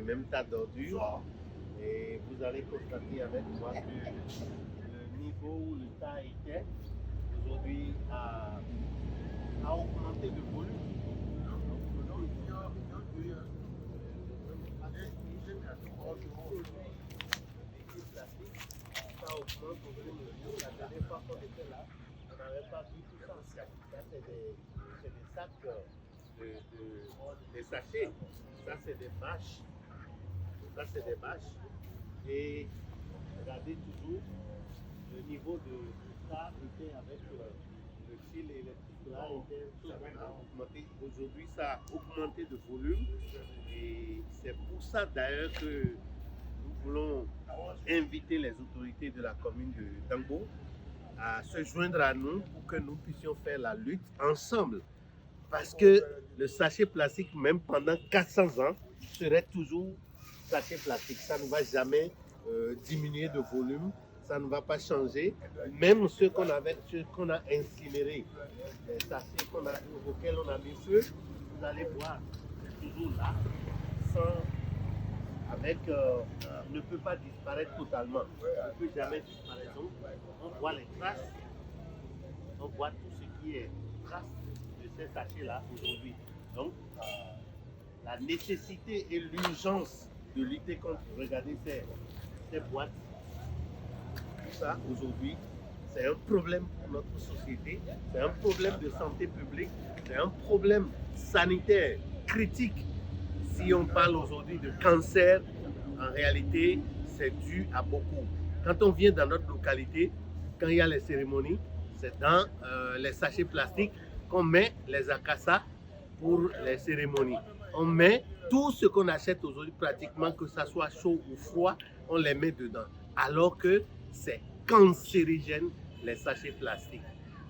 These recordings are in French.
les mêmes tas d'ordures. Et vous allez constater avec moi que le niveau où le tas était aujourd'hui a augmenté de volume. Ça augmente au fur et à mesure. La dernière fois qu'on était là, on n'avait pas vu tout ça. Ça, c'est des sacs, des sachets. Ça, c'est des bâches. Ça, c'est des bâches. Et regardez toujours, le niveau de ça était avec le fil électrique là, était augmenté. Aujourd'hui, ça a augmenté de volume. Et c'est pour ça d'ailleurs que nous voulons inviter les autorités de la commune de Dangbo à se joindre à nous pour que nous puissions faire la lutte ensemble. Parce que le sachet plastique, même pendant 400 ans, serait toujours sachet plastique. Ça ne va jamais diminuer de volume, ça ne va pas changer. Même ceux qu'on a incinérés, les sachets auxquels on a mis feu, vous allez voir, c'est toujours là, ne peut pas disparaître totalement. Ne peut jamais disparaître. Donc, on voit les traces, on voit tout ce qui est trace de ces sachets-là aujourd'hui. Donc, la nécessité et l'urgence de lutter contre, regardez ces boîtes, tout ça aujourd'hui, c'est un problème pour notre société, c'est un problème de santé publique, c'est un problème sanitaire critique. Si on parle aujourd'hui de cancer, en réalité, c'est dû à beaucoup. Quand on vient dans notre localité, quand il y a les cérémonies, c'est dans les sachets plastiques qu'on met les acassas pour les cérémonies. On met tout ce qu'on achète aujourd'hui, pratiquement, que ça soit chaud ou froid, on les met dedans. Alors que c'est cancérigène, les sachets plastiques.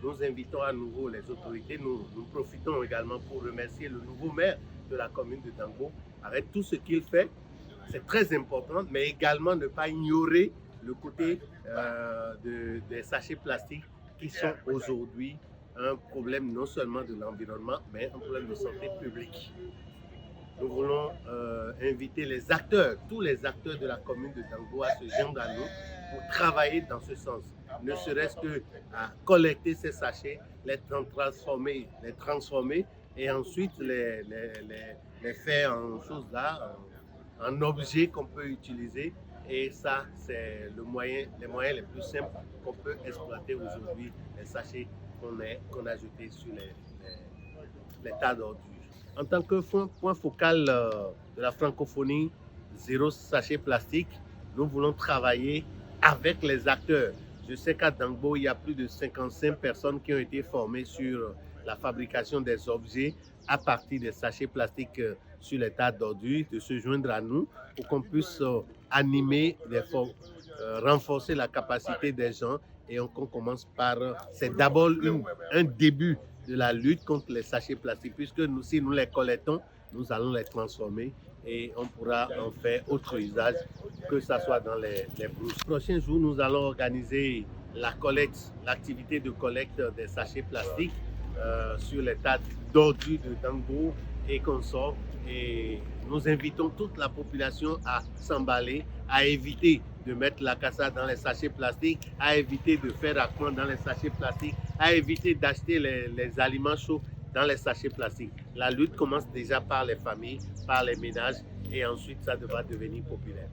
Nous invitons à nouveau les autorités. Nous profitons également pour remercier le nouveau maire de la commune de Dangbo avec tout ce qu'il fait. C'est très important, mais également ne pas ignorer le côté des sachets plastiques qui sont aujourd'hui un problème non seulement de l'environnement, mais un problème de santé publique. Nous voulons inviter les acteurs, tous les acteurs de la commune de Dangbo à se joindre à nous pour travailler dans ce sens. Ne serait-ce que à collecter ces sachets, les transformer et ensuite les faire en choses là, en objets qu'on peut utiliser. Et ça, c'est les moyens les plus simples qu'on peut exploiter aujourd'hui, les sachets qu'on a jetés sur les tas d'ordures. En tant que point focal de la francophonie, zéro sachet plastique, nous voulons travailler avec les acteurs. Je sais qu'à Dangbo, il y a plus de 55 personnes qui ont été formées sur la fabrication des objets à partir des sachets plastiques sur les tas d'ordures, de se joindre à nous pour qu'on puisse animer, renforcer la capacité des gens et qu'on commence par... C'est d'abord un début de la lutte contre les sachets plastiques, puisque si nous les collectons, nous allons les transformer et on pourra en faire autre usage, que ce soit dans les brousses. Les prochains jours, nous allons organiser l'activité de collecte des sachets plastiques sur les tas d'ordures de Dangbo et consorts. Et nous invitons toute la population à s'emballer, à éviter de mettre la cassade dans les sachets plastiques, à éviter de faire raclement dans les sachets plastiques, à éviter d'acheter les aliments chauds dans les sachets plastiques. La lutte commence déjà par les familles, par les ménages et ensuite ça devra devenir populaire.